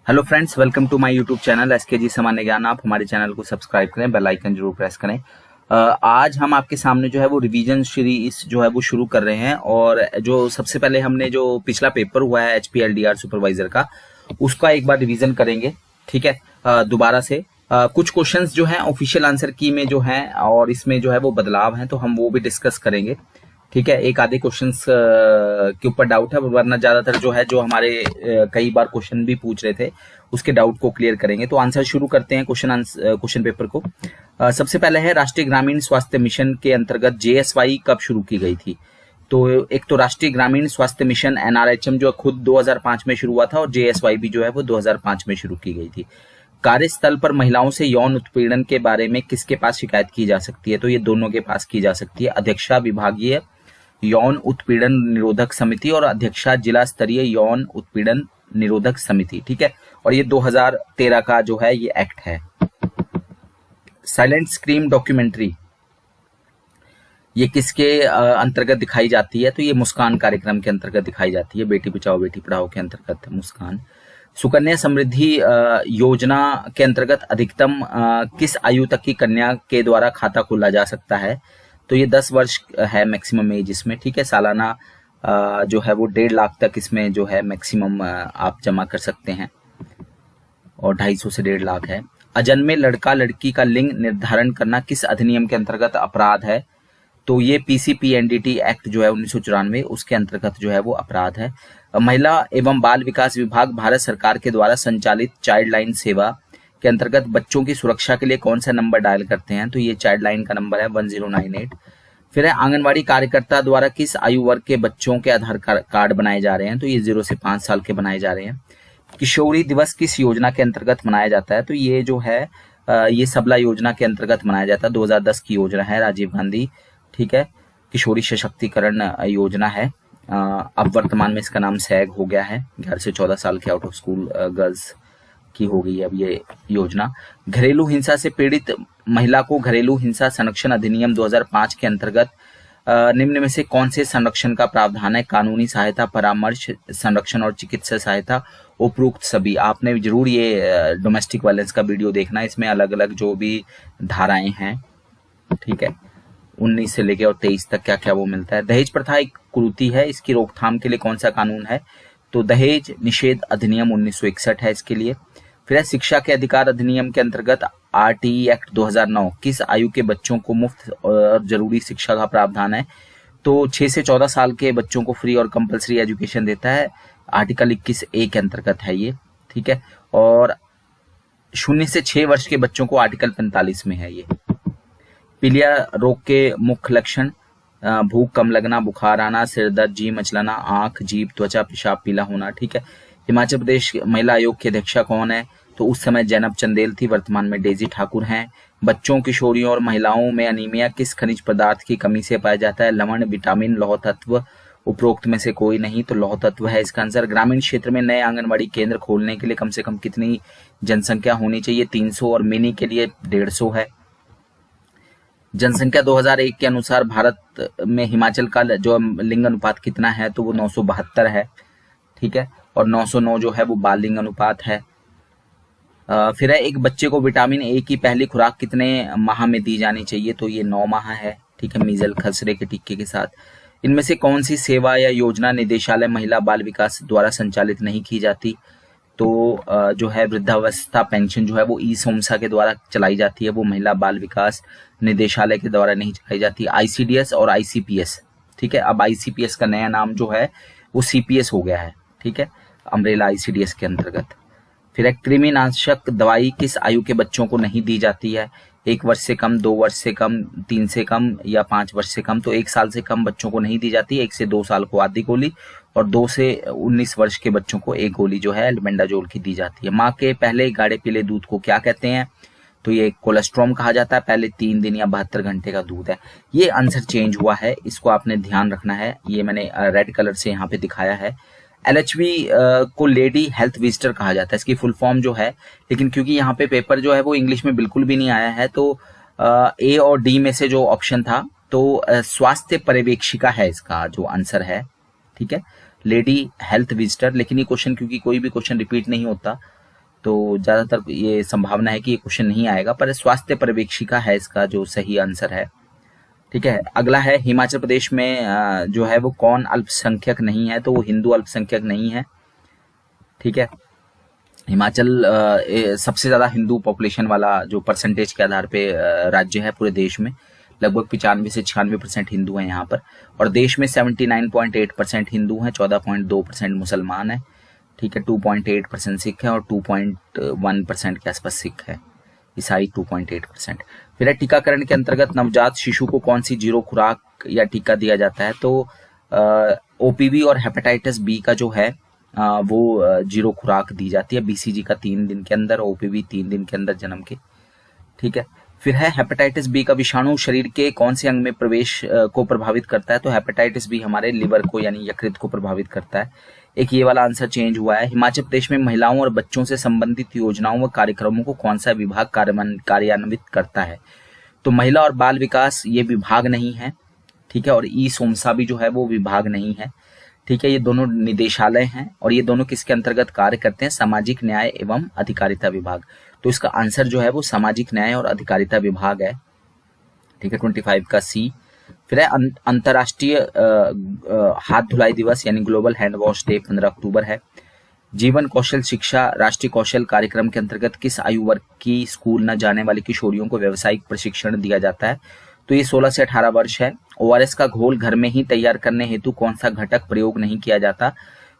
Hello friends, welcome to my YouTube channel SKG सामान्य ज्ञान। आप हमारे चैनल को सब्सक्राइब करें, बेल आइकन जरूर प्रेस करें। आज हम आपके सामने जो है वो रिवीजन सीरीज जो है वो शुरू कर रहे हैं। और जो सबसे पहले हमने जो पिछला पेपर हुआ है HPLDR सुपरवाइजर का, उसका एक बार रिवीजन करेंगे। ठीक है, दोबारा से कुछ क्वेश्चंस जो हैं ऑफिशियल आंसर की में जो हैं और इसमें जो है वो बदलाव हैं, तो हम वो भी डिस्कस करेंगे। ठीक है, एक आधे क्वेश्चंस के ऊपर डाउट है, वरना ज्यादातर जो है जो हमारे कई बार क्वेश्चन भी पूछ रहे थे उसके डाउट को क्लियर करेंगे। तो आंसर शुरू करते हैं क्वेश्चन पेपर को। सबसे पहले है, राष्ट्रीय ग्रामीण स्वास्थ्य मिशन के अंतर्गत JSY कब शुरू की गई थी? तो एक तो राष्ट्रीय ग्रामीण स्वास्थ्य मिशन NRHM जो खुद 2005 में शुरू हुआ था, और JSY भी जो है वो 2005 में शुरू की गई थी। कार्यस्थल पर महिलाओं से यौन उत्पीड़न के बारे में किसके पास शिकायत की जा सकती है? तो ये दोनों के पास की जा सकती है, अध्यक्षा विभागीय यौन उत्पीड़न निरोधक समिति और अध्यक्षा जिला स्तरीय यौन उत्पीड़न निरोधक समिति। ठीक है, और ये 2013 का जो है ये एक्ट है। साइलेंट स्क्रीम डॉक्यूमेंट्री ये किसके अंतर्गत दिखाई जाती है? तो ये मुस्कान कार्यक्रम के अंतर्गत दिखाई जाती है, बेटी बचाओ बेटी पढ़ाओ के अंतर्गत मुस्कान। सुकन्या समृद्धि योजना के अंतर्गत अधिकतम किस आयु तक की कन्या के द्वारा खाता खोला जा सकता है? तो ये 10 वर्ष है मैक्सिमम एज इसमें। ठीक है, सालाना जो है वो 1.5 लाख तक इसमें जो है मैक्सिमम आप जमा कर सकते हैं, और 250 से 1.5 लाख है। अजन्मे लड़का लड़की का लिंग निर्धारण करना किस अधिनियम के अंतर्गत अपराध है? तो ये PCPNDT एक्ट जो है 1994, उसके अंतर्गत जो है वो अपराध है। महिला एवं बाल विकास विभाग भारत सरकार के द्वारा संचालित चाइल्ड लाइन सेवा के अंतर्गत बच्चों की सुरक्षा के लिए कौन सा नंबर डायल करते हैं? तो ये चाइल्ड लाइन का नंबर है 1098। फिर है, आंगनवाड़ी कार्यकर्ता द्वारा किस आयु वर्ग के बच्चों के आधार कार्ड बनाए जा रहे हैं? तो ये 0 से 5 साल के बनाए जा रहे हैं। किशोरी दिवस किस योजना के अंतर्गत मनाया जाता है? तो ये जो है ये सबला योजना के अंतर्गत मनाया जाता है, 2010 की योजना है, राजीव गांधी। ठीक है, किशोरी सशक्तिकरण योजना है। अब वर्तमान में इसका नाम SAG हो गया है, 11 से 14 साल के आउट ऑफ स्कूल गर्ल्स की हो गई है अब ये योजना। घरेलू हिंसा से पीड़ित महिला को घरेलू हिंसा संरक्षण अधिनियम 2005 के अंतर्गत निम्न में से कौन से संरक्षण का प्रावधान है? कानूनी सहायता, परामर्श, संरक्षण और चिकित्सा सहायता, उपरोक्त सभी। आपने जरूर ये डोमेस्टिक वायलेंस का वीडियो देखना, इसमें अलग अलग जो भी धाराएं हैं, ठीक है, 19 से लेकर और 23 तक क्या क्या वो मिलता है। दहेज प्रथा एक कुरीति है, इसकी रोकथाम के लिए कौन सा कानून है? तो दहेज निषेध अधिनियम 1961 है इसके लिए। फिर है, शिक्षा के अधिकार अधिनियम के अंतर्गत RTE एक्ट 2009 किस आयु के बच्चों को मुफ्त और जरूरी शिक्षा का प्रावधान है? तो 6 से 14 साल के बच्चों को फ्री और कंपलसरी एजुकेशन देता है, आर्टिकल 21A के अंतर्गत है ये। ठीक है, और 0 से 6 वर्ष के बच्चों को आर्टिकल 45 में है ये। पीलिया रोग के मुख्य लक्षण, भूख कम लगना, बुखार आना, सिर दर्द, जी मचलाना, आंख, जीभ, त्वचा, पेशाब पीला होना। ठीक है, हिमाचल प्रदेश महिला आयोग की अध्यक्षा कौन है? तो उस समय जैनब चंदेल थी, वर्तमान में डेजी ठाकुर हैं। बच्चों, किशोरियों और महिलाओं में अनीमिया किस खनिज पदार्थ की कमी से पाया जाता है? लवण, विटामिन, लौह तत्व। उपरोक्त में से कोई नहीं, तो लौह तत्व है इसका आंसर। ग्रामीण क्षेत्र में नए आंगनबाड़ी केंद्र खोलने के लिए कम से कम कितनी जनसंख्या होनी चाहिए? 300, और मिनी के लिए 150 है। जनसंख्या 2001 के अनुसार भारत में हिमाचल का जो लिंग अनुपात कितना है? तो वो 972 है। ठीक है, और 909 जो है वो बाल लिंग अनुपात है। फिर है, एक बच्चे को विटामिन A की पहली खुराक कितने माह में दी जानी चाहिए? तो ये 9 माह है। ठीक है, मीजल खसरे के टीके के साथ। इनमें से कौन सी सेवा या योजना निदेशालय महिला बाल विकास द्वारा संचालित नहीं की जाती? तो जो है वृद्धावस्था पेंशन जो है वो ई-सोमसा के द्वारा चलाई जाती है, वो महिला बाल विकास निदेशालय के द्वारा नहीं चलाई जाती। ICDS और ICPS। ठीक है, अब ICPS का नया नाम जो है वो CPS हो गया है। ठीक है, अम्ब्रेला ICDS के अंतर्गत। फिर एक, कृमिनाशक दवाई किस आयु के बच्चों को नहीं दी जाती है? 1 वर्ष से कम, 2 वर्ष से कम, 3 से कम या 5 वर्ष से कम। तो 1 साल से कम बच्चों को नहीं दी जाती। 1 से 2 साल को आधी गोली, और 2 से 19 वर्ष के बच्चों को 1 गोली जो है एल्बेंडाजोल की दी जाती है। माँ के पहले गाढ़े पीले दूध को क्या कहते हैं? तो ये कोलेस्ट्रॉम कहा जाता है। पहले 3 दिन या 72 घंटे का दूध है। ये आंसर चेंज हुआ है, इसको आपने ध्यान रखना है। ये मैंने रेड कलर से यहाँ पे दिखाया है। LHV को लेडी हेल्थ विजिटर कहा जाता है, इसकी फुल फॉर्म जो है, लेकिन क्योंकि यहाँ पे पेपर जो है वो इंग्लिश में बिल्कुल भी नहीं आया है, तो A और D में से जो ऑप्शन था, तो स्वास्थ्य पर्यवेक्षिका है इसका जो आंसर है। ठीक है, लेडी हेल्थ विजिटर। लेकिन ये क्वेश्चन, क्योंकि कोई भी क्वेश्चन रिपीट नहीं होता, तो ज़्यादातर ये संभावना है कि ये क्वेश्चन नहीं आएगा, पर स्वास्थ्य पर्यवेक्षिका है इसका जो सही आंसर है। ठीक है, अगला है हिमाचल प्रदेश में जो है वो कौन अल्पसंख्यक नहीं है, तो वो हिंदू अल्पसंख्यक नहीं है। ठीक है, हिमाचल सबसे ज़्यादा हिंदू पॉपुलेशन वाला जो परसेंटेज के आधार पे राज्य है पूरे देश में। लगभग 95 से 96% हिंदू हैं यहाँ पर, और देश में 79.8% हिंदू हैं, 14.2% मुसलमान हैं। ठीक है, 2.8% सिख है और 2.1% के आसपास सिख है, ईसाई 2.8%। फिर है टीकाकरण के अंतर्गत नवजात शिशु को कौन सी 0 खुराक या टीका दिया जाता है, तो ओपीवी और हेपेटाइटिस बी का जो है वो 0 खुराक दी जाती है। बीसीजी का 3 दिन के अंदर, ओपीवी 3 दिन के अंदर जन्म के। ठीक है, फिर है हेपेटाइटिस बी का विषाणु शरीर के कौन से अंग में प्रवेश को प्रभावित करता है, तो हेपेटाइटिस बी हमारे लिवर को यानी यकृत को प्रभावित करता है। एक ये वाला आंसर चेंज हुआ है। हिमाचल प्रदेश में महिलाओं और बच्चों से संबंधित योजनाओं व कार्यक्रमों को कौन सा विभाग कार्यान्वित करता है, तो महिला और बाल विकास ये विभाग नहीं है। ठीक है, और ई सोमसा भी जो है वो विभाग नहीं है। ठीक है, ये दोनों निदेशालय हैं और ये दोनों किसके अंतर्गत कार्य करते हैं, सामाजिक न्याय एवं अधिकारिता विभाग। तो इसका आंसर जो है वो सामाजिक न्याय और अधिकारिता विभाग है। ठीक है, 25 का सी। फिर है अंतर्राष्ट्रीय हाथ धुलाई दिवस यानी ग्लोबल हैंड वॉश डे 15 अक्टूबर है। जीवन कौशल शिक्षा राष्ट्रीय कौशल कार्यक्रम के अंतर्गत किस आयु वर्ग की स्कूल न जाने वाली किशोरियों को व्यावसायिक प्रशिक्षण दिया जाता है, तो ये 16 से 18 वर्ष है। ओआरएस का घोल घर में ही तैयार करने हेतु कौन सा घटक प्रयोग नहीं किया जाता,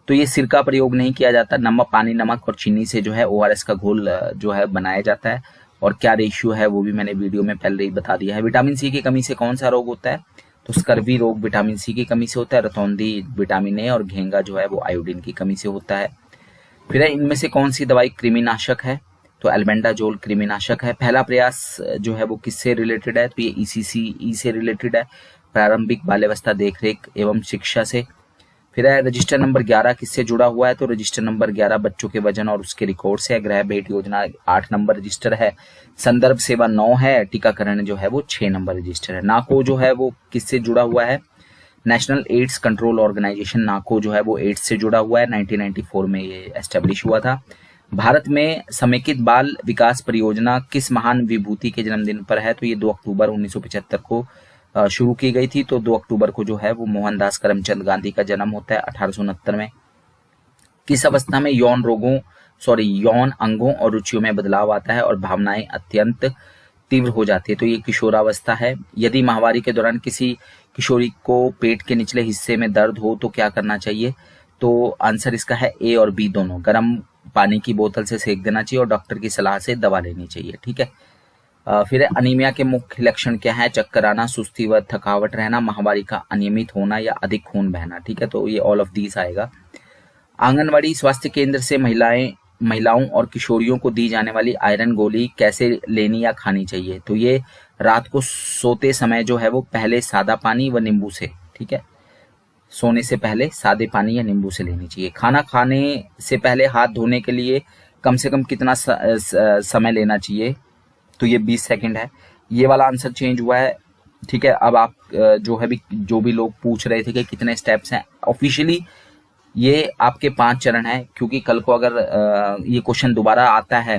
तो ये सिरका प्रयोग नहीं किया जाता। नमक, पानी, नमक और चीनी से जो है ओआरएस का घोल जो है बनाया जाता है, और क्या रेशियो है वो भी मैंने वीडियो में पहले ही बता दिया है। विटामिन सी की कमी से कौन सा रोग होता है, तो स्कर्वी रोग विटामिन सी की कमी से होता है। रतौंधी विटामिन ए और घेंगा जो है वो आयोडीन की कमी से होता है। फिर है इनमें से कौन सी दवाई कृमिनाशक है, तो एल्बेंडाजोल कृमिनाशक है। पहला प्रयास जो है वो किससे रिलेटेड है, तो ये ईसीसी से रिलेटेड है, प्रारंभिक बाल्यावस्था देखरेख एवं शिक्षा से। फिर है रजिस्टर नंबर 11 किससे जुड़ा हुआ है, तो रजिस्टर नंबर 11 बच्चों के वजन और उसके रिकॉर्ड से। ग्रह भेंट योजना 8 नंबर रजिस्टर है। संदर्भ सेवा 9 है। टीकाकरण जो है वो 6 नंबर रजिस्टर है। नाको जो है वो किससे जुड़ा हुआ है, नेशनल एड्स कंट्रोल ऑर्गेनाइजेशन नाको जो है वो एड्स से जुड़ा हुआ है। 1994 में ये एस्टेब्लिश हुआ था। भारत में समेकित बाल विकास परियोजना किस महान विभूति के जन्मदिन पर है, तो ये 2 अक्टूबर 1975 को शुरू की गई थी। तो 2 अक्टूबर को जो है वो मोहनदास करमचंद गांधी का जन्म होता है 1869 में। किस अवस्था में यौन अंगों और रुचियों में बदलाव आता है और भावनाएं अत्यंत तीव्र हो जाती है, तो ये किशोरावस्था है। यदि माहवारी के दौरान किसी किशोरी को पेट के निचले हिस्से में दर्द हो तो क्या करना चाहिए, तो आंसर इसका है ए और बी दोनों। गर्म पानी की बोतल से सेक देना चाहिए और डॉक्टर की सलाह से दवा लेनी चाहिए। ठीक है, फिर अनीमिया के मुख्य लक्षण क्या है, चक्कर आना, सुस्ती व थकावट रहना, माहवारी का अनियमित होना या अधिक खून बहना। ठीक है, तो ये ऑल ऑफ दीज आएगा। आंगनवाड़ी स्वास्थ्य केंद्र से महिलाओं और किशोरियों को दी जाने वाली आयरन गोली कैसे लेनी या खानी चाहिए, तो ये रात को सोते समय जो है वो पहले सादा पानी व नींबू से, ठीक है, सोने से पहले सादे पानी या नींबू से लेनी चाहिए। खाना खाने से पहले हाथ धोने के लिए कम से कम कितना समय लेना चाहिए, तो ये 20 सेकंड है। ये वाला आंसर चेंज हुआ है। ठीक है, अब आप जो भी लोग पूछ रहे थे कि कितने स्टेप्स हैं, ऑफिशियली ये आपके 5 चरण है, क्योंकि कल को अगर ये क्वेश्चन दोबारा आता है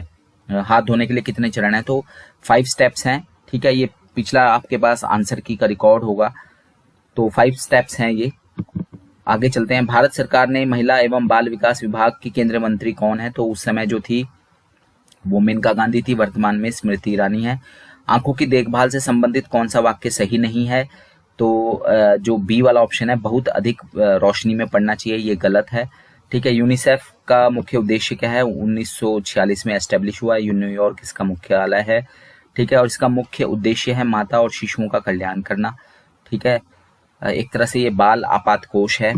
हाथ धोने के लिए कितने चरण है, तो 5 स्टेप्स हैं। ठीक है, ये पिछला आपके पास आंसर की का रिकॉर्ड होगा, तो 5 स्टेप्स हैं ये। आगे चलते हैं। भारत सरकार ने महिला एवं बाल विकास विभाग की केंद्रीय मंत्री कौन है, तो उस समय जो थी वो मेनका गांधी थी, वर्तमान में स्मृति ईरानी है। आंखों की देखभाल से संबंधित कौन सा वाक्य सही नहीं है, तो जो बी वाला ऑप्शन है, बहुत अधिक रोशनी में पड़ना चाहिए, ये गलत है। ठीक है, यूनिसेफ का मुख्य उद्देश्य क्या है, 1946 में एस्टेब्लिश हुआ है। न्यूयॉर्क इसका मुख्यालय है। ठीक है, और इसका मुख्य उद्देश्य है माता और शिशुओं का कल्याण करना। ठीक है, एक तरह से ये बाल आपात कोष है।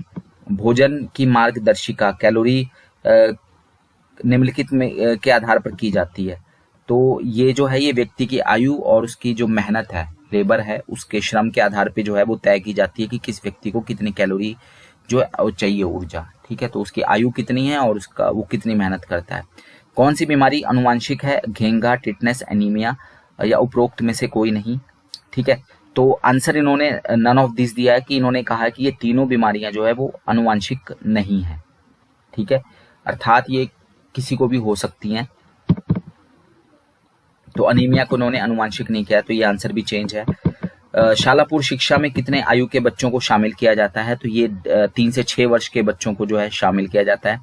भोजन की मार्गदर्शिका कैलोरी निम्नलिखित में के आधार पर की जाती है, तो ये जो है ये व्यक्ति की आयु और उसकी जो मेहनत है, लेबर है, उसके श्रम के आधार पे जो है वो तय की जाती है कि किस व्यक्ति को कितनी कैलोरी जो है चाहिए ऊर्जा। ठीक है, तो उसकी आयु कितनी है और उसका वो कितनी मेहनत करता है। कौन सी बीमारी अनुवांशिक है, घेंगा, टिटनेस, एनीमिया या उपरोक्त में से कोई नहीं। ठीक है, तो आंसर इन्होंने नन ऑफ दिस दिया है कि इन्होंने कहा है कि ये तीनों बीमारियां जो है वो अनुवांशिक नहीं है। ठीक है, अर्थात ये किसी को भी हो सकती हैं, तो अनीमिया को उन्होंने अनुवांशिक नहीं किया, तो ये आंसर भी चेंज है। शालापुर शिक्षा में कितने आयु के बच्चों को शामिल किया जाता है, तो ये 3 से 6 वर्ष के बच्चों को जो है शामिल किया जाता है।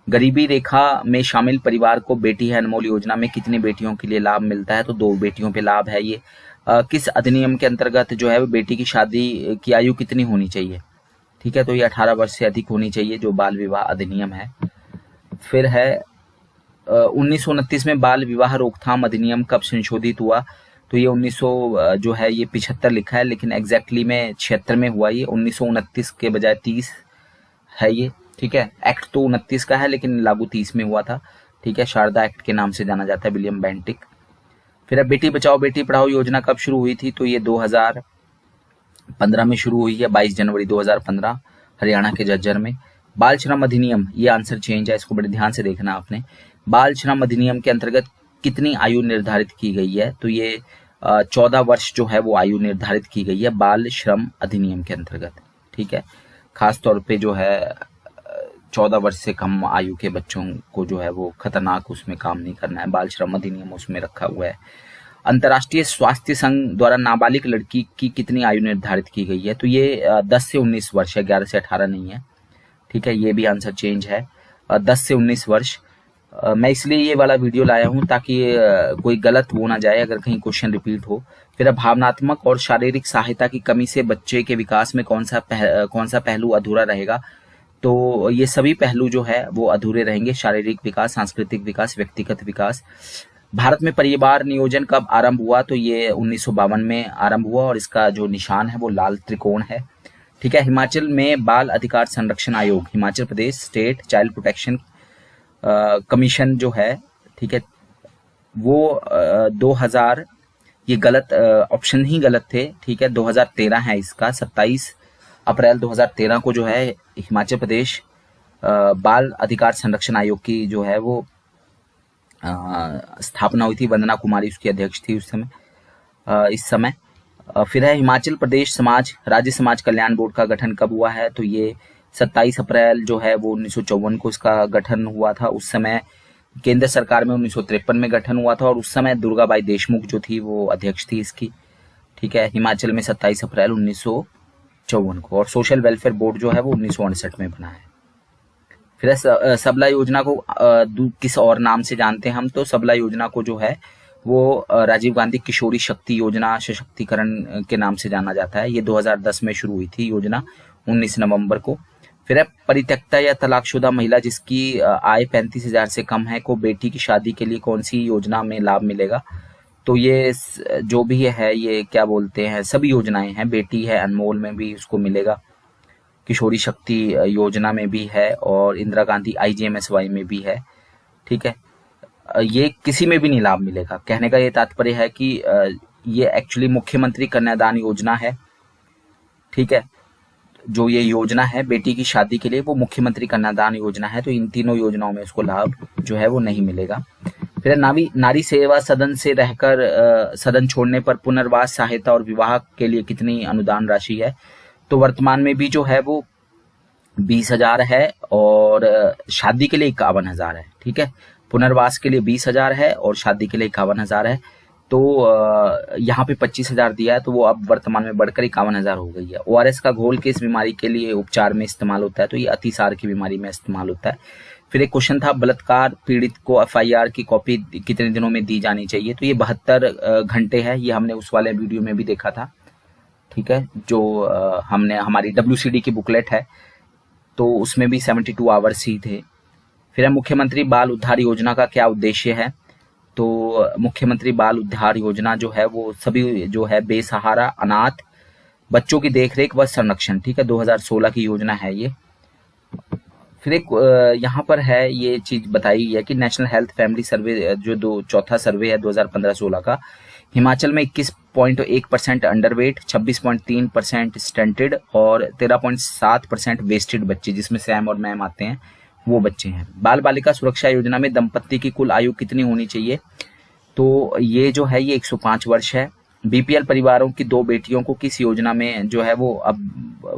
गरीबी रेखा में शामिल परिवार को बेटी है अनमोल योजना में कितनी बेटियों के लिए लाभ मिलता है, तो 2 बेटियों पे लाभ है ये। किस अधिनियम के अंतर्गत जो है बेटी की शादी की आयु कितनी होनी चाहिए, ठीक है, तो ये 18 वर्ष से अधिक होनी चाहिए, जो बाल विवाह अधिनियम है। फिर है 1929 में बाल विवाह रोकथाम अधिनियम कब संशोधित हुआ, तो ये 1900 जो है ये 75 लिखा है, लेकिन एग्जैक्टली में 76 में हुआ। ये 1929 के बजाय 30 है ये, ठीक है। एक्ट तो 29 का है लेकिन लागू 30 में हुआ था, ठीक है। शारदा एक्ट के नाम से जाना जाता है, विलियम बेंटिक। फिर अब बेटी बचाओ बेटी पढ़ाओ योजना कब शुरू हुई थी, तो ये 2015 में शुरू हुई है, 22 जनवरी 2015 हरियाणा के झज्जर में। बाल श्रम अधिनियम, ये आंसर चेंज है, इसको बड़े ध्यान से देखना आपने। बाल श्रम अधिनियम के अंतर्गत कितनी आयु निर्धारित की गई है, तो ये 14 वर्ष जो है वो आयु निर्धारित की गई है बाल श्रम अधिनियम के अंतर्गत, ठीक है। खास तौर पे जो है 14 वर्ष से कम आयु के बच्चों को जो है वो खतरनाक उसमें काम नहीं करना है, बाल श्रम अधिनियम उसमें रखा हुआ है। अंतर्राष्ट्रीय स्वास्थ्य संघ द्वारा नाबालिग लड़की की कितनी आयु निर्धारित की गई है, तो ये 10 से 19 वर्ष है, 11 से 18 नहीं है, ठीक है। ये भी आंसर चेंज है, 10 से 19 वर्ष। मैं इसलिए ये वाला वीडियो लाया हूँ ताकि कोई गलत वो ना जाए अगर कहीं क्वेश्चन रिपीट हो। फिर भावनात्मक और शारीरिक सहायता की कमी से बच्चे के विकास में कौन सा पहलू अधूरा रहेगा, तो ये सभी पहलू जो है वो अधूरे रहेंगे, शारीरिक विकास, सांस्कृतिक विकास, व्यक्तिगत विकास। भारत में परिवार नियोजन कब आरंभ हुआ, तो ये 1952 में आरंभ हुआ और इसका जो निशान है वो लाल त्रिकोण है, ठीक है। हिमाचल में बाल अधिकार संरक्षण आयोग, Himachal Pradesh state child protection commission जो है, ठीक है, वो 2000, ये गलत ऑप्शन ही गलत थे, ठीक है, 2013 है इसका। 27 अप्रैल 2013 को जो है हिमाचल प्रदेश बाल अधिकार संरक्षण आयोग की जो है वो स्थापना हुई थी। वंदना कुमारी उसकी अध्यक्ष थी उस समय, इस समय। फिर है हिमाचल प्रदेश राज्य समाज कल्याण बोर्ड का गठन कब हुआ है, तो ये 27 अप्रैल जो है वो 1954 को इसका गठन हुआ था। उस समय केंद्र सरकार में 1953 में गठन हुआ था और उस समय दुर्गाबाई देशमुख जो थी वो अध्यक्ष थी इसकी, ठीक है। हिमाचल में 27 अप्रैल 1954 को। और सोशल वेलफेयर बोर्ड जो है वो 1968 में बना है। फिर सबला योजना को किस और नाम से जानते हैं हम, तो सबला योजना को जो है वो राजीव गांधी किशोरी शक्ति योजना सशक्तिकरण के नाम से जाना जाता है। ये 2010 में शुरू हुई थी योजना, 19 नवंबर को। फिर परित्यक्ता या तलाकशुदा महिला जिसकी आय 35,000 से कम है को बेटी की शादी के लिए कौन सी योजना में लाभ मिलेगा, तो ये जो भी है ये क्या बोलते हैं, सभी योजनाएं हैं। बेटी है अनमोल में भी उसको मिलेगा, किशोरी शक्ति योजना में भी है और इंदिरा गांधी IGMSY में भी है, ठीक है। ये किसी में भी नहीं लाभ मिलेगा। कहने का ये तात्पर्य है कि ये एक्चुअली मुख्यमंत्री कन्यादान योजना है, ठीक है। जो ये योजना है बेटी की शादी के लिए वो मुख्यमंत्री कन्यादान योजना है, तो इन तीनों योजनाओं में उसको लाभ जो है वो नहीं मिलेगा। फिर नारी सेवा सदन से रहकर सदन छोड़ने पर पुनर्वास सहायता और विवाह के लिए कितनी अनुदान राशि है, तो वर्तमान में भी जो है वो 20,000 है और शादी के लिए 51,000 है, ठीक है। पुनर्वास के लिए 20,000 है और शादी के लिए 51,000 है, तो यहाँ पे 25,000 दिया है, तो वो अब वर्तमान में बढ़कर 51,000 हो गई है। ORS का घोल किस बीमारी के लिए उपचार में इस्तेमाल होता है, तो ये अतिसार की बीमारी में इस्तेमाल होता है। फिर एक क्वेश्चन था बलात्कार पीड़ित को FIR की कॉपी कितने दिनों में दी जानी चाहिए, तो ये 72 घंटे है। ये हमने उस वाले वीडियो में भी देखा था, ठीक है, जो हमने हमारी WCD की बुकलेट है तो उसमें भी 72 आवर्स ही थे। फिर मुख्यमंत्री बाल उद्धार योजना का क्या उद्देश्य है, तो मुख्यमंत्री बाल उद्धार योजना जो है वो सभी जो है बेसहारा अनाथ बच्चों की देखरेख व संरक्षण, ठीक है, 2016 की योजना है ये। फिर एक यहाँ पर है ये चीज बताई है कि नेशनल हेल्थ फैमिली सर्वे जो चौथा सर्वे है 2015-16 का, हिमाचल में 21.1% अंडरवेट, 26.3% स्टंटेड और 13.7% वेस्टेड बच्चे, जिसमें सैम और मैम आते हैं, वो बच्चे हैं। बाल बालिका सुरक्षा योजना में दंपत्ति की कुल आयु कितनी होनी चाहिए, तो ये जो है ये 105 वर्ष है। BPL परिवारों की 2 बेटियों को किस योजना में जो है वो अब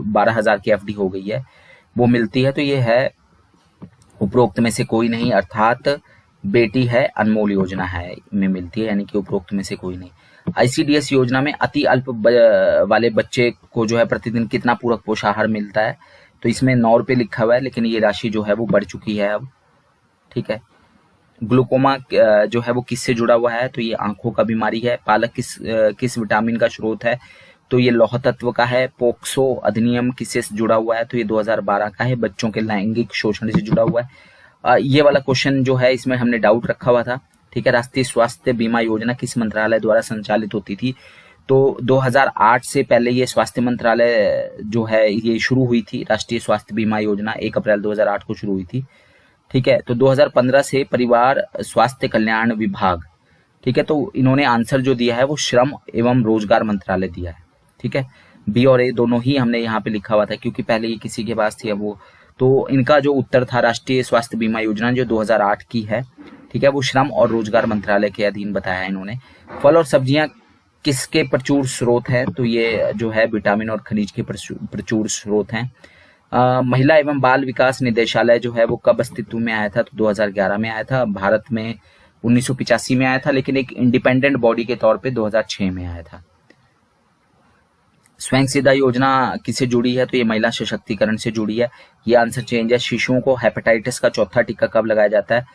12,000 की FD हो गई है वो मिलती है, तो ये है उपरोक्त में से कोई नहीं, अर्थात बेटी है अनमोल योजना है में मिलती है, यानी कि उपरोक्त में से कोई नहीं। आईसीडीएस योजना में अति अल्प वाले बच्चे को जो है प्रतिदिन कितना पूरक पोषाहार मिलता है, तो इसमें 9 रुपये लिखा हुआ है, लेकिन ये राशि जो है वो बढ़ चुकी है अब। ठीक है। ग्लूकोमा जो है वो किससे जुड़ा हुआ है, तो ये आंखों का बीमारी है। पालक किस विटामिन का स्रोत है, तो ये लौह तत्व का है। पोक्सो अधिनियम किससे जुड़ा हुआ है, तो ये 2012 का है, बच्चों के लैंगिक शोषण से जुड़ा हुआ है। ये वाला क्वेश्चन जो है इसमें हमने डाउट रखा हुआ था। ठीक है। राष्ट्रीय स्वास्थ्य बीमा योजना किस मंत्रालय द्वारा संचालित होती थी, तो 2008 से पहले ये स्वास्थ्य मंत्रालय जो है ये शुरू हुई थी। राष्ट्रीय स्वास्थ्य बीमा योजना 1 अप्रैल 2008 को शुरू हुई थी। ठीक है। तो 2015 से परिवार स्वास्थ्य कल्याण विभाग। ठीक है। तो इन्होंने आंसर जो दिया है वो श्रम एवं रोजगार मंत्रालय दिया है। ठीक है। बी और ए दोनों ही हमने यहाँ पे लिखा हुआ था, क्योंकि पहले ये किसी के पास थी, अब वो, तो इनका जो उत्तर था राष्ट्रीय स्वास्थ्य बीमा योजना जो 2008 की है, ठीक है, वो श्रम और रोजगार मंत्रालय के अधीन बताया है इन्होंने। फल और सब्जियां किसके प्रचुर स्रोत हैं, तो ये जो है विटामिन और खनिज के प्रचुर स्रोत हैं। महिला एवं बाल विकास निदेशालय जो है वो कब अस्तित्व में आया था, तो 2011 में आया था। भारत में 1985 में आया था, लेकिन एक इंडिपेंडेंट बॉडी के तौर पे 2006 में आया था। स्वयं सिद्धा योजना किससे जुड़ी है, तो ये महिला सशक्तिकरण से जुड़ी है। ये आंसर चेंज है। शिशुओं को हेपेटाइटिस का चौथा टीका कब लगाया जाता है,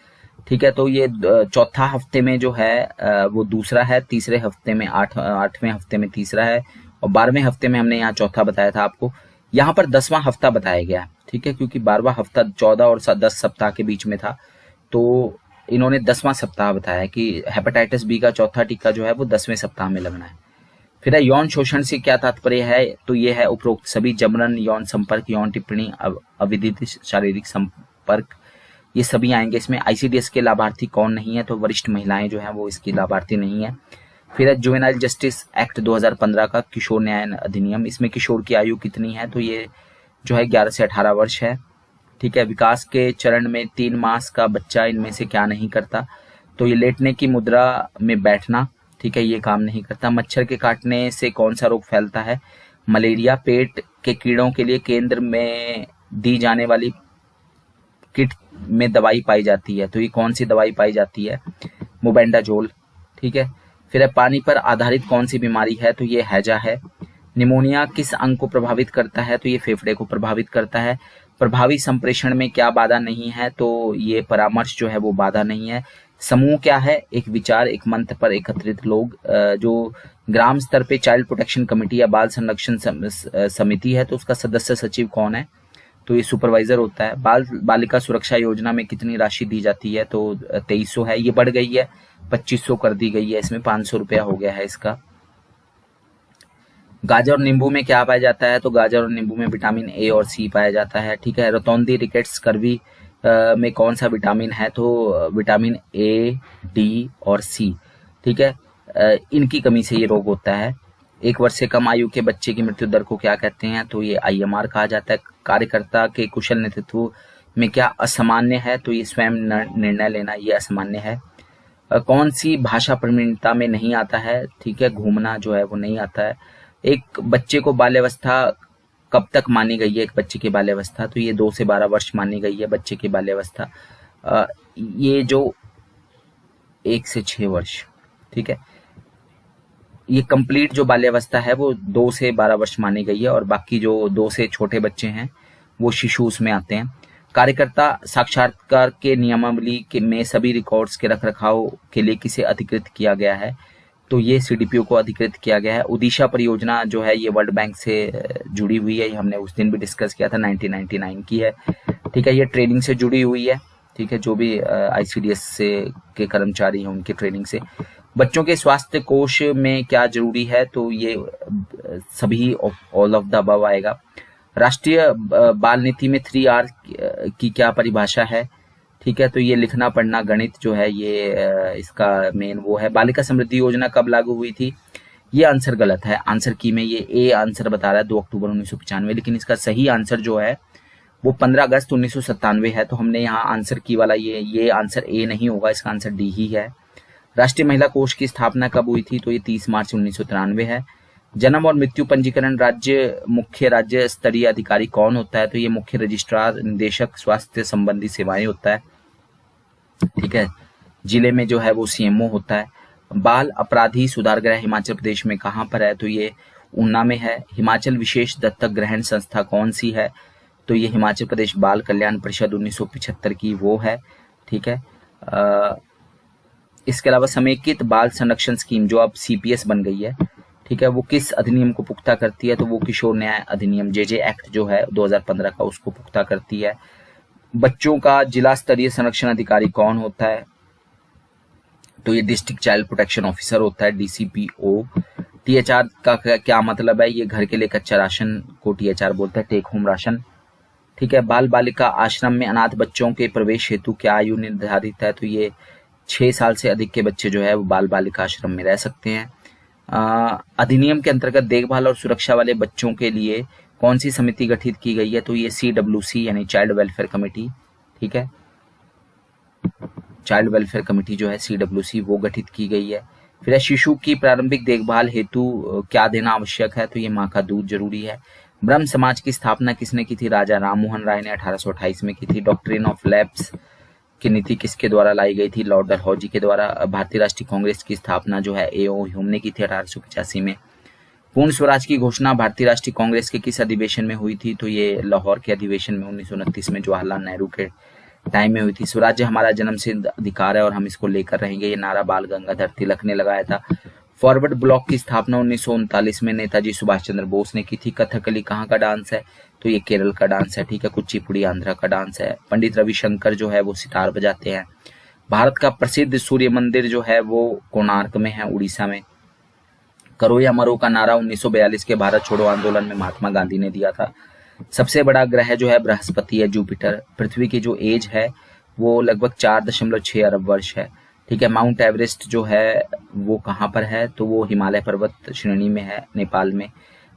ठीक है, तो ये चौथा हफ्ते में जो है वो दूसरा है, तीसरे हफ्ते में 8वें हफ्ते में तीसरा है, और 12वें हफ्ते में हमने यहाँ चौथा बताया था आपको। यहाँ पर 10वां हफ्ता बताया गया, ठीक है, क्योंकि 12वां हफ्ता 14 और 10 सप्ताह के बीच में था, तो इन्होंने 10वां सप्ताह बताया कि हेपेटाइटिस बी का चौथा टीका जो है वो 10वें सप्ताह में लगना है। फिर है यौन शोषण से क्या तात्पर्य है, तो ये है उपरोक्त सभी जबरन, यौन संपर्क, यौन टिप्पणी, अविदित शारीरिक संपर्क, ये सभी आएंगे इसमें। आईसीडीएस के लाभार्थी कौन नहीं है, तो वरिष्ठ महिलाएं जो हैं वो इसकी लाभार्थी नहीं है। फिर है जुवेनाइल जस्टिस एक्ट 2015 का किशोर न्याय अधिनियम, इसमें किशोर की आयु कितनी है, तो ये जो है 11 से 18 वर्ष है। ठीक है। विकास के चरण में 3 मास का बच्चा इनमें से क्या नहीं करता, तो ये लेटने की मुद्रा में बैठना, ठीक है, ये काम नहीं करता। मच्छर के काटने से कौन सा रोग फैलता है, मलेरिया। पेट के कीड़ों के लिए केंद्र में दी जाने वाली किट में दवाई पाई जाती है, तो ये कौन सी दवाई पाई जाती है, मोबेंडाजोल। ठीक है। फिर है पानी पर आधारित कौन सी बीमारी है, तो ये हैजा है। निमोनिया किस अंग को प्रभावित करता है, तो ये फेफड़े को प्रभावित करता है। प्रभावी संप्रेषण में क्या बाधा नहीं है, तो ये परामर्श जो है वो बाधा नहीं है। समूह क्या है, एक विचार, एक मंत्र पर एकत्रित लोग। जो ग्राम स्तर पे चाइल्ड प्रोटेक्शन कमेटी या बाल संरक्षण समिति है, तो उसका सदस्य सचिव कौन है, तो ये सुपरवाइजर होता है। बालिका सुरक्षा योजना में कितनी राशि दी जाती है, तो 2300 है, ये बढ़ गई है, 2500 कर दी गई है, इसमें 500 रुपया हो गया है इसका। गाजर और नींबू में क्या पाया जाता है, तो गाजर और नींबू में विटामिन ए और सी पाया जाता है। ठीक है। रतौंधी, रिकेट्स, स्कर्वी में कौन सा विटामिन है, तो विटामिन ए, डी और सी। ठीक है। इनकी कमी से ये रोग होता है। 1 वर्ष से कम आयु के बच्चे की मृत्यु दर को क्या कहते हैं, तो ये IMR कहा जाता है। कार्यकर्ता के कुशल नेतृत्व में क्या असामान्य है, तो ये स्वयं निर्णय लेना, ये असामान्य है। कौन सी भाषा प्रवीणता में नहीं आता है, ठीक है, घूमना जो है वो नहीं आता है। एक बच्चे को बाल्यावस्था कब तक मानी गई है, एक बच्चे की बाल्यावस्था, तो ये 2 से 12 वर्ष मानी गई है बच्चे की बाल्यावस्था। ये जो 1 से 6 वर्ष, ठीक है, ये कंप्लीट जो बाल्यावस्था है वो 2 से 12 वर्ष मानी गई है, और बाकी जो 2 से छोटे बच्चे हैं वो शिशु उसमें आते हैं। कार्यकर्ता साक्षात्कार के नियमावली के में सभी रिकॉर्ड्स के रखरखाव के लिए किसे अधिकृत किया गया है, तो ये CDPO को अधिकृत किया गया है। उड़ीसा परियोजना जो है ये वर्ल्ड बैंक से जुड़ी हुई है, ये हमने उस दिन भी डिस्कस किया था, 1999 की है। ठीक है। ये ट्रेनिंग से जुड़ी हुई है, ठीक है, जो भी ICDS से के कर्मचारी हैं उनके ट्रेनिंग से। बच्चों के स्वास्थ्य कोष में क्या जरूरी है, तो ये सभी ऑल ऑफ द अबव आएगा। राष्ट्रीय बाल नीति में 3R की क्या परिभाषा है, ठीक है, तो ये लिखना पढ़ना गणित जो है ये इसका मेन वो है। बालिका समृद्धि योजना कब लागू हुई थी, ये आंसर गलत है। आंसर की में ये ए आंसर बता रहा है 2 अक्टूबर 1995, लेकिन इसका सही आंसर जो है वो 15 अगस्त 1997 है, तो हमने यहाँ आंसर की वाला ये आंसर ए नहीं होगा, इसका आंसर डी ही है। राष्ट्रीय महिला कोष की स्थापना कब हुई थी, तो ये 30 मार्च 1993 है। जन्म और मृत्यु पंजीकरण मुख्य राज्य स्तरीय अधिकारी कौन होता है, तो ये मुख्य रजिस्ट्रार निदेशक स्वास्थ्य संबंधी सेवाएं होता है। ठीक है। जिले में जो है वो सीएमओ होता है। बाल अपराधी सुधार गृह हिमाचल प्रदेश में कहाँ पर है, तो ये ऊना में है। हिमाचल विशेष दत्तक ग्रहण संस्था कौन सी है, तो ये हिमाचल प्रदेश बाल कल्याण परिषद 1975 की वो है, ठीक है। इसके अलावा समेकित बाल संरक्षण स्कीम जो अब सीपीएस बन गई है, ठीक है, वो किस अधिनियम को पुख्ता करती है, तो वो किशोर न्याय अधिनियम जेजे एक्ट जो है 2015 का, उसको पुख्ता करती है। बच्चों का जिला स्तरीय संरक्षण अधिकारी कौन होता है, तो ये डिस्ट्रिक्ट चाइल्ड प्रोटेक्शन ऑफिसर होता है, डीसीपीओ। टीएचआर का क्या मतलब है, ये घर के लिए कच्चा राशन को टीएचआर बोलते हैं, टेक होम राशन, ठीक है। बाल बालिका आश्रम में अनाथ बच्चों के प्रवेश हेतु क्या आयु निर्धारित है, तो ये 6 साल से अधिक के बच्चे जो है वो बाल बालिका आश्रम में रह सकते हैं। अधिनियम के अंतर्गत देखभाल और सुरक्षा वाले बच्चों के लिए कौन सी समिति गठित की गई है, तो ये CWC यानी चाइल्ड वेलफेयर कमेटी, ठीक है, चाइल्ड वेलफेयर कमेटी जो है CWC वो गठित की गई है। फिर शिशु की प्रारंभिक देखभाल हेतु क्या देना आवश्यक है, तो ये माँ का दूध जरूरी है। ब्रह्म समाज की स्थापना किसने की थी, राजा राममोहन राय ने 1828 में की थी। डॉक्ट्रिन ऑफ लैप्स की नीति किसके द्वारा लाई गई थी, लॉर्ड डलहौजी के द्वारा। भारतीय राष्ट्रीय कांग्रेस की स्थापना जो है A.O. ह्यूम ने की थी 1885 में। पूर्ण स्वराज की घोषणा भारतीय राष्ट्रीय कांग्रेस के किस अधिवेशन में हुई थी, तो ये लाहौर के अधिवेशन में 1929 में जवाहरलाल नेहरू के टाइम में हुई थी। स्वराज्य हमारा जन्मसिद्ध अधिकार है और हम इसको लेकर रहेंगे, ये नारा बाल गंगाधर तिलक ने लगाया था। फॉरवर्ड ब्लॉक की स्थापना 1939 में नेताजी सुभाष चंद्र बोस ने की थी। कथकली कहाँ का डांस है, तो ये केरल का डांस है, ठीक है। कुचिपुड़ी आंध्रा का डांस है। पंडित रविशंकर जो है वो सितार बजाते हैं। भारत का प्रसिद्ध सूर्य मंदिर जो है वो कोणार्क में है, उड़ीसा में। करो या मरो का नारा 1942 के भारत छोड़ो आंदोलन में महात्मा गांधी ने दिया था। सबसे बड़ा ग्रह जो है बृहस्पति है, जुपिटर। पृथ्वी की जो एज है वो लगभग 4.6 अरब वर्ष है, ठीक है। माउंट एवरेस्ट जो है वो कहाँ पर है, तो वो हिमालय पर्वत श्रेणी में है, नेपाल में।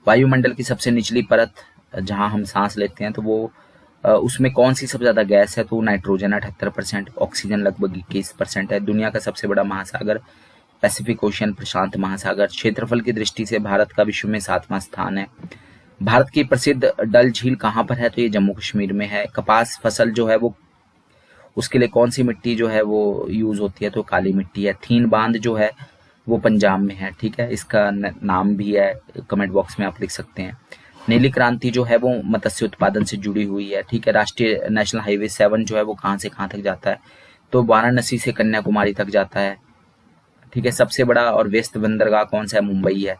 वायुमंडल की सबसे निचली परत जहाँ हम सांस लेते हैं, तो वो उसमें कौन सी सबसे ज्यादा गैस है, तो नाइट्रोजन 78%, ऑक्सीजन लगभग 21% है। दुनिया का सबसे बड़ा महासागर पैसिफिक ओशियन, प्रशांत महासागर। क्षेत्रफल की दृष्टि से भारत का विश्व में 7वां स्थान है। भारत की प्रसिद्ध डल झील कहाँ पर है, तो ये जम्मू कश्मीर में है। कपास फसल जो है वो उसके लिए कौन सी मिट्टी जो है वो यूज होती है, तो काली मिट्टी है। थीन बांध जो है वो पंजाब में है, ठीक है। इसका नाम भी है, कमेंट बॉक्स में आप लिख सकते हैं। नीली क्रांति जो है वो मत्स्य उत्पादन से जुड़ी हुई है, ठीक है। राष्ट्रीय नेशनल हाईवे 7 जो है वो कहाँ से कहाँ तक जाता है, तो वाराणसी से कन्याकुमारी तक जाता है, ठीक है। सबसे बड़ा और व्यस्त बंदरगाह कौन सा है, मुंबई है।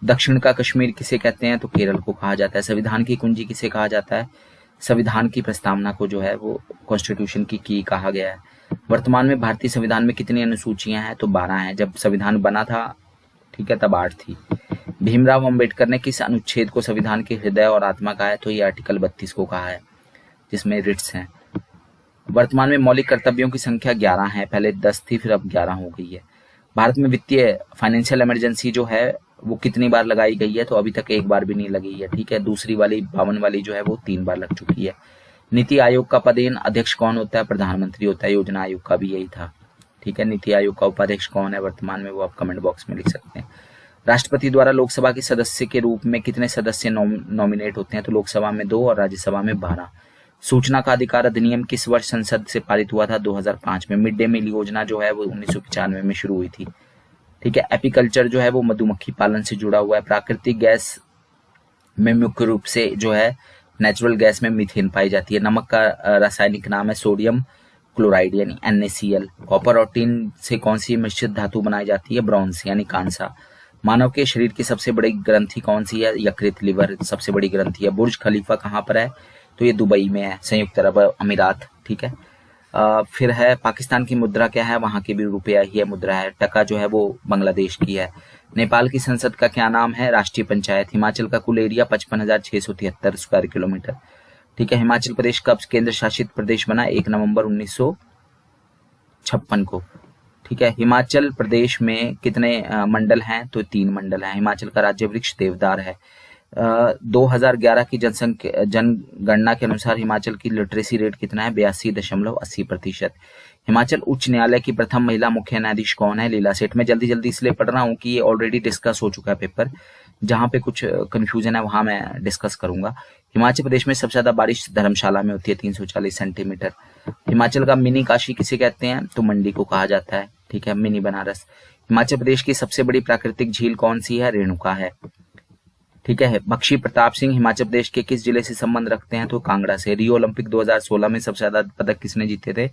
दक्षिण का कश्मीर किसे कहते हैं, तो केरल को कहा जाता है। संविधान की कुंजी किसे कहा जाता है, संविधान की प्रस्तावना को जो है वो कॉन्स्टिट्यूशन की कहा गया है। वर्तमान में भारतीय संविधान में कितनी अनुसूचियां हैं, तो 12 हैं। जब संविधान बना था, ठीक है, तब 8 थी। भीमराव अंबेडकर ने किस अनुच्छेद को संविधान के हृदय और आत्मा कहा है, तो ये आर्टिकल 32 को कहा है, जिसमें रिट्स हैं। वर्तमान में मौलिक कर्तव्यों की संख्या 11 है, पहले 10 थी, फिर अब 11 हो गई है। भारत में वित्तीय फाइनेंशियल इमरजेंसी जो है वो कितनी बार लगाई गई है, तो अभी तक 1 बार भी नहीं लगी है, ठीक है। दूसरी वाली 52 वाली जो है वो 3 बार लग चुकी है। नीति आयोग का पदेन अध्यक्ष कौन होता है, प्रधानमंत्री होता है। योजना आयोग का भी यही था, ठीक है। नीति आयोग का उपाध्यक्ष कौन है वर्तमान में, वो आप कमेंट बॉक्स में लिख सकते हैं। राष्ट्रपति द्वारा लोकसभा के सदस्य के रूप में कितने सदस्य नॉमिनेट होते हैं, तो लोकसभा में 2 और राज्यसभा में 12। सूचना का अधिकार अधिनियम किस वर्ष संसद से पारित हुआ था, 2005 में। मिड डे मील योजना जो है वो 1995 में शुरू हुई थी, ठीक है। एपीकल्चर जो है वो मधुमक्खी पालन से जुड़ा हुआ है। प्राकृतिक गैस में मुख्य रूप से जो है नेचुरल गैस में मीथेन पाई जाती है। नमक का रासायनिक नाम है सोडियम क्लोराइड यानी NaCl। कॉपर और टिन से कौन सी मिश्रित धातु बनाई जाती है, ब्रॉन्ज यानी कांसा। मानव के शरीर की सबसे बड़ी ग्रंथि कौन सी है, यकृत लिवर सबसे बड़ी ग्रंथि है। बुर्ज खलीफा कहाँ पर है, तो ये दुबई में है, संयुक्त अरब अमीरात, ठीक है। फिर है पाकिस्तान की मुद्रा क्या है, वहां की भी रुपया ही है, मुद्रा है। टका जो है वो बांग्लादेश की है। नेपाल की संसद का क्या नाम है, राष्ट्रीय पंचायत। हिमाचल का कुल एरिया 55,673 स्क्वायर किलोमीटर, ठीक है। हिमाचल प्रदेश कब केंद्र शासित प्रदेश बना, 1 नवंबर 1956 को, ठीक है। हिमाचल प्रदेश में कितने मंडल हैं, तो 3 मंडल हैं। हिमाचल का राज्य वृक्ष देवदार है। 2011 की जनगणना के अनुसार हिमाचल की लिटरेसी रेट कितना है, 82.80%। हिमाचल उच्च न्यायालय की प्रथम महिला मुख्य न्यायाधीश कौन है, लीला सेठ। मैं जल्दी इसलिए पढ़ रहा हूँ कि ये ऑलरेडी डिस्कस हो चुका है पेपर, जहाँ पे कुछ कंफ्यूजन है वहाँ मैं डिस्कस करूंगा। हिमाचल प्रदेश में सबसे ज्यादा बारिश धर्मशाला में होती है 340 सेंटीमीटर। हिमाचल का मिनी काशी किसे कहते हैं, तो मंडी को कहा जाता है, ठीक है, मिनी बनारस। हिमाचल प्रदेश की सबसे बड़ी प्राकृतिक झील कौन सी है, रेणुका है, ठीक है। बख्शी प्रताप सिंह हिमाचल प्रदेश के किस जिले से संबंध रखते हैं, तो कांगड़ा से। रियो ओलंपिक 2016 में सबसे ज्यादा पदक किसने जीते थे,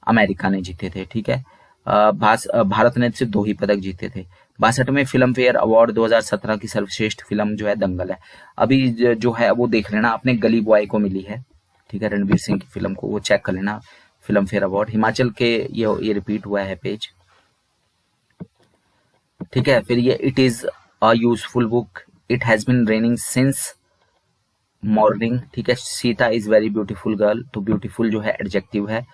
अमेरिका ने जीते थे, ठीक है। भारत ने सिर्फ 2 ही पदक जीते थे। 62वें फिल्म फेयर अवार्ड 2017 की सर्वश्रेष्ठ फिल्म जो है दंगल है। अभी जो है वो देख लेना, अपने गली बॉय को मिली है, ठीक है, रणवीर सिंह की फिल्म को, वो चेक कर लेना, फिल्म फेयर अवार्ड। हिमाचल के ये रिपीट हुआ है पेज, ठीक है। फिर ये it is a useful book, it has been raining since morning, ठीक है। Sita is very beautiful girl, तो ब्यूटीफुल जो है एडजेक्टिव है,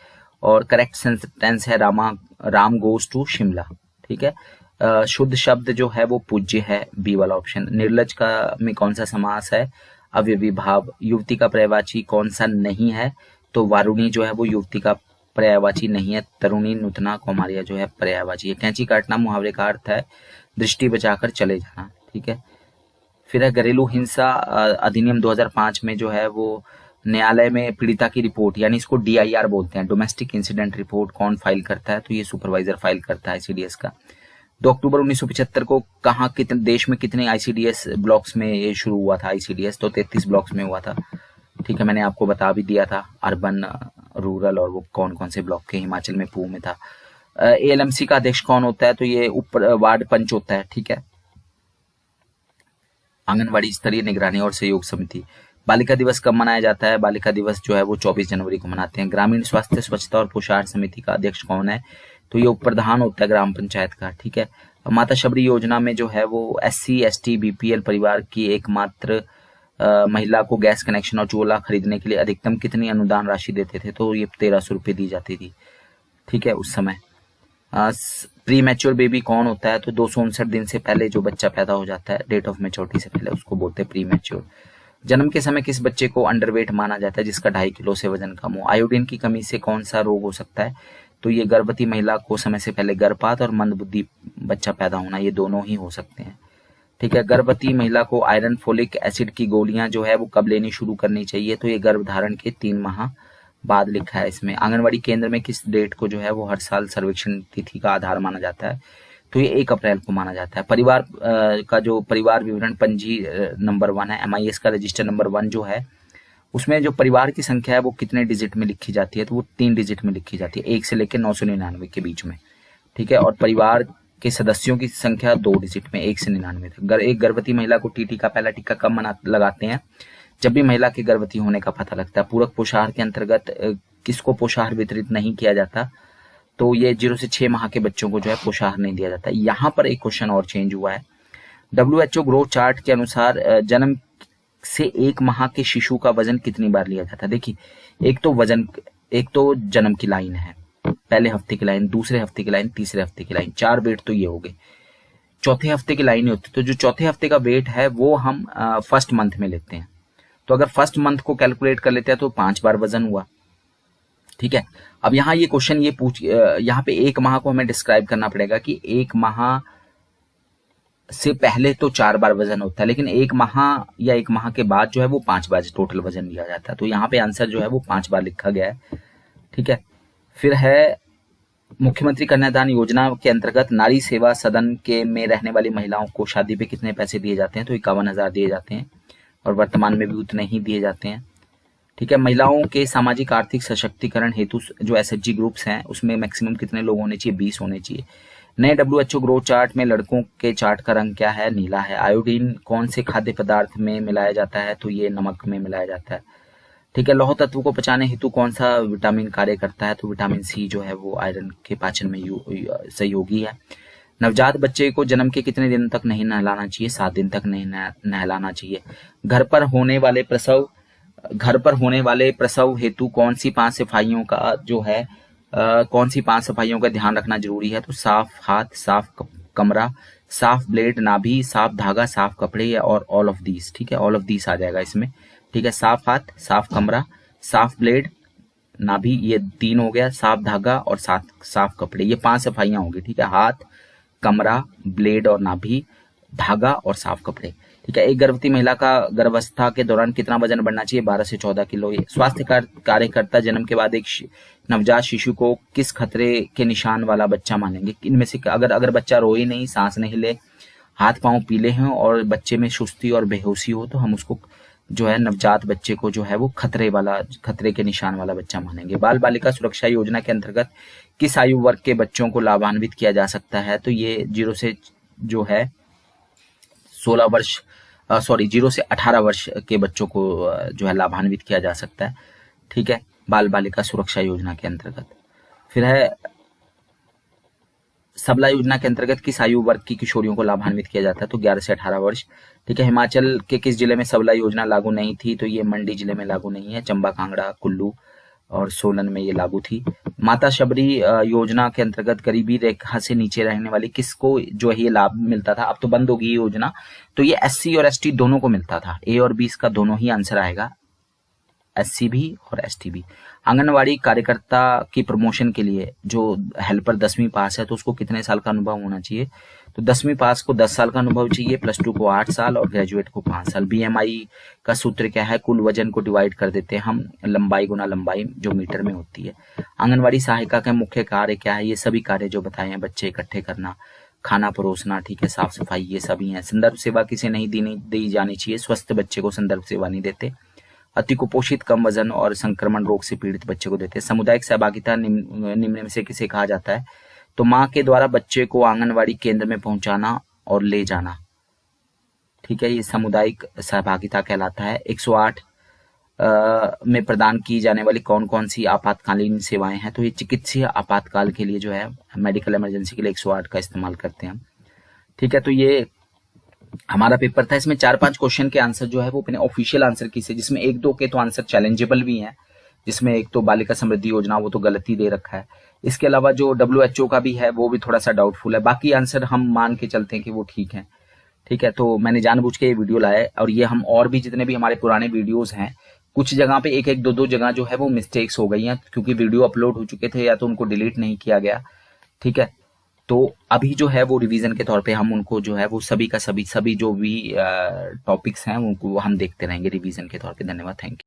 और करेक्ट सेंटेंस है राम गोज टू शिमला, ठीक है। शुद्ध शब्द जो है वो पूज्य है, बी वाला ऑप्शन। निर्लज का में कौन सा समास है, अव्ययी भाव। युवती का पर्यायवाची कौन सा नहीं है, तो वारुणी जो है वो युवती का पर्यायवाची नहीं है। तरुणी, नूतना, कौमार्या जो है पर्यायवाची है। कैंची काटना मुहावरे का अर्थ है दृष्टि बचाकर चले जाना, ठीक है। फिर है घरेलू हिंसा अधिनियम 2005 में जो है वो न्यायालय में पीड़िता की रिपोर्ट, यानी इसको DIR बोलते हैं, डोमेस्टिक इंसिडेंट रिपोर्ट, कौन फाइल करता है, तो ये सुपरवाइजर फाइल करता है ICDS का। 2 अक्टूबर 1975 को कहाँ कितने देश में कितने ICDS ब्लॉक्स में ये शुरू हुआ था ICDS, तो 33 ब्लॉक्स में हुआ था, ठीक है। मैंने आपको बता भी दिया था अर्बन, रूरल और वो कौन कौन से ब्लॉक के, हिमाचल में पूह में था। ALMC का अध्यक्ष कौन होता है, तो ये ऊपर वार्ड पंच होता है, ठीक है। आंगनवाड़ी स्तरीय निगरानी और सहयोग समिति। बालिका दिवस कब मनाया जाता है, बालिका दिवस जो है वो 24 जनवरी को मनाते हैं। ग्रामीण स्वास्थ्य स्वच्छता और पोषाहार समिति का अध्यक्ष कौन है, तो ये उप प्रधान होता है ग्राम पंचायत का, ठीक है। माता शबरी योजना में जो है वो SC ST BPL परिवार की एकमात्र महिला को गैस कनेक्शन और चूल्हा खरीदने के लिए अधिकतम कितनी अनुदान राशि देते थे, तो ये 1300 रुपये दी जाती थी, ठीक है, उस समय। प्री मैच्योर बेबी कौन होता है, तो 259 दिन से पहले जो बच्चा पैदा हो जाता है, डेट ऑफ मैच्योरिटी से पहले, उसको बोलते हैं प्री मैच्योर। जन्म के समय किस बच्चे को अंडरवेट माना जाता है, जिसका 2.5 किलो से वजन कम हो। आयोडीन की कमी से कौन सा रोग हो सकता है, तो ये गर्भवती महिला को समय से पहले गर्भपात और मंदबुद्धि बच्चा पैदा होना, ये दोनों ही हो सकते हैं, ठीक है। गर्भवती महिला को आयरन फोलिक एसिड की गोलियां जो है वो कब लेनी शुरू करनी चाहिए, तो ये गर्भधारण के 3 माह बाद लिखा है इसमें। आंगनवाड़ी केंद्र में किस डेट को जो है वो हर साल सर्वेक्षण तिथि का आधार माना जाता है, तो ये 1 अप्रैल को माना जाता है। परिवार का जो परिवार विवरण पंजी नंबर 1 है, MIS का रजिस्टर नंबर 1 जो है, उसमें जो परिवार की संख्या है वो कितने डिजिट में लिखी जाती है, तो वो 3 डिजिट में लिखी जाती है, 1 से लेकर 999 के बीच में, ठीक है। और परिवार के सदस्यों की संख्या 2 डिजिट में, 1 से 99 तक। एक गर्भवती महिला को TT का पहला टीका कब लगाते हैं, जब भी महिला के गर्भवती होने का पता लगता है। पूरक पोषाहार के अंतर्गत किसको पोषाहार वितरित नहीं किया जाता, तो ये 0 से 6 माह के बच्चों को जो है पोषाहार नहीं दिया जाता। यहाँ पर एक क्वेश्चन और चेंज हुआ है। WHO ग्रोथ चार्ट के अनुसार जन्म से 1 माह के शिशु का वजन कितनी बार लिया जाता है। देखिए, एक तो जन्म की लाइन है, पहले हफ्ते की लाइन, दूसरे हफ्ते की लाइन, तीसरे हफ्ते की लाइन, 4 वेट तो ये हो गए। चौथे हफ्ते की लाइन होती, तो जो चौथे हफ्ते का वेट है वो हम फर्स्ट मंथ में लेते हैं। तो अगर फर्स्ट मंथ को कैलकुलेट कर लेते हैं तो 5 बार वजन हुआ, ठीक है। अब यहाँ ये क्वेश्चन ये यहाँ पे 1 माह को हमें डिस्क्राइब करना पड़ेगा कि 1 माह से पहले तो 4 बार वजन होता है, लेकिन 1 माह या 1 माह के बाद जो है वो 5 बार टोटल वजन लिया जाता है। तो यहाँ पे आंसर जो है वो 5 बार लिखा गया है, ठीक है। फिर है मुख्यमंत्री कन्यादान योजना के अंतर्गत नारी सेवा सदन के में रहने वाली महिलाओं को शादी पे कितने पैसे दिए जाते हैं, तो 51,000 दिए जाते हैं, और वर्तमान में भी उतने ही दिए जाते हैं, ठीक है। महिलाओं के सामाजिक आर्थिक सशक्तिकरण हेतु जो SHG ग्रुप्स हैं उसमें मैक्सिमम कितने लोग होने चाहिए, 20 होने चाहिए। नए WHO ग्रोथ चार्ट में लड़कों के चार्ट का रंग क्या है, नीला है। आयोडीन कौन से खाद्य पदार्थ में मिलाया जाता है, तो ये नमक में मिलाया जाता है, ठीक है। लौह तत्व को पचाने हेतु कौन सा विटामिन कार्य करता है, तो विटामिन C जो है वो आयरन के पाचन में सहयोगी है। नवजात बच्चे को जन्म के कितने दिन तक नहीं नहलाना चाहिए, 7 दिन तक नहीं नहलाना चाहिए। घर पर होने वाले प्रसव हेतु कौन सी 5 सफाइयों का जो है कौन सी 5 सफाइयों का ध्यान रखना जरूरी है, तो साफ हाथ, साफ कमरा, साफ ब्लेड, नाभि, साफ धागा, साफ कपड़े, या और ऑल ऑफ दीस, ठीक है। ऑल ऑफ दीस आ जाएगा इसमें, ठीक है। साफ हाथ, साफ कमरा, साफ ब्लेड, नाभि, ये 3 हो गया, साफ धागा और साफ कपड़े, ये 5 सफाइयां होंगी, ठीक है। हाथ, कमरा, ब्लेड और नाभि, धागा और साफ कपड़े, ठीक है। एक गर्भवती महिला का गर्भावस्था के दौरान कितना वजन बढ़ना चाहिए? 12 से 14 किलो। स्वास्थ्य कार्यकर्ता जन्म के बाद एक नवजात शिशु को किस खतरे के निशान वाला बच्चा मानेंगे? इनमें से अगर बच्चा रोए नहीं, सांस नहीं ले, हाथ पांव पीले हैं और बच्चे में सुस्ती और बेहोशी हो, तो हम उसको जो है नवजात बच्चे को जो है वो खतरे के निशान वाला बच्चा मानेंगे। बाल बालिका सुरक्षा योजना के अंतर्गत किस आयु वर्ग के बच्चों को लाभान्वित किया जा सकता है? तो ये 0 से जो है 0 से 18 वर्ष के बच्चों को जो है लाभान्वित किया जा सकता है। ठीक है, बाल बालिका सुरक्षा योजना के अंतर्गत। फिर है सबला योजना के अंतर्गत किस आयु वर्ग की किशोरियों को लाभान्वित किया जाता है? तो 11 से 18 वर्ष। ठीक है। हिमाचल के किस जिले में सबला योजना लागू नहीं थी? तो ये मंडी जिले में लागू नहीं है, चंबा, कांगड़ा, कुल्लू और सोलन में ये लागू थी। माता शबरी योजना के अंतर्गत गरीबी रेखा से नीचे रहने वाली किसको जो है ये लाभ मिलता था? अब तो बंद होगी ये योजना। तो ये SC और ST दोनों को मिलता था। A और B इसका दोनों ही आंसर आएगा, SC भी और ST भी। आंगनवाड़ी कार्यकर्ता की प्रमोशन के लिए जो हेल्पर 10वीं पास है तो उसको कितने साल का अनुभव होना चाहिए? तो 10वीं पास को 10 साल का अनुभव चाहिए, +2 को 8 साल और ग्रेजुएट को 5 साल। BMI का सूत्र क्या है? कुल वजन को डिवाइड कर देते हैं हम लंबाई गुना लंबाई जो मीटर में होती है। आंगनवाड़ी सहायिका का मुख्य कार्य क्या है? ये सभी कार्य जो बताए हैं, बच्चे इकट्ठे करना, खाना परोसना, ठीक है, साफ सफाई, ये सभी हैं। संदर्भ सेवा किसे नहीं दी जानी चाहिए? स्वस्थ बच्चे को संदर्भ सेवा नहीं देते। अति कुपोषित, कम वजन और संक्रमण रोग से पीड़ित बच्चे को देते हैं। सामुदायिक सहभागिता निम्न में से किसे कहा जाता है? तो माँ के द्वारा बच्चे को आंगनवाड़ी केंद्र में पहुंचाना और ले जाना। ठीक है, ये सामुदायिक सहभागिता कहलाता है। 108 में प्रदान की जाने वाली कौन कौन सी आपातकालीन सेवाएं हैं? तो ये चिकित्सीय आपातकाल के लिए जो है मेडिकल इमरजेंसी के लिए 108 का इस्तेमाल करते हैं हम। ठीक है, तो ये हमारा पेपर था। इसमें 4-5 क्वेश्चन के आंसर जो है वो अपने ऑफिशियल आंसर की से, जिसमें 1-2 के तो आंसर चैलेंजेबल भी हैं, जिसमें एक तो बालिका समृद्धि योजना वो तो गलती दे रखा है। इसके अलावा जो WHO का भी है वो भी थोड़ा सा डाउटफुल है। बाकी आंसर हम मान के चलते हैं कि वो ठीक है। ठीक है, तो मैंने जानबूझ के ये वीडियो लाया है और ये हम और भी जितने भी हमारे पुराने वीडियोज हैं, कुछ जगह पे 1-1, 2-2 जगह जो है वो मिस्टेक्स हो गई हैं क्योंकि वीडियो अपलोड हो चुके थे या तो उनको डिलीट नहीं किया गया। ठीक है, तो अभी जो है वो रिवीजन के तौर पे हम उनको जो है वो सभी का सभी जो भी टॉपिक्स हैं उनको हम देखते रहेंगे रिवीजन के तौर पे। धन्यवाद, थैंक यू।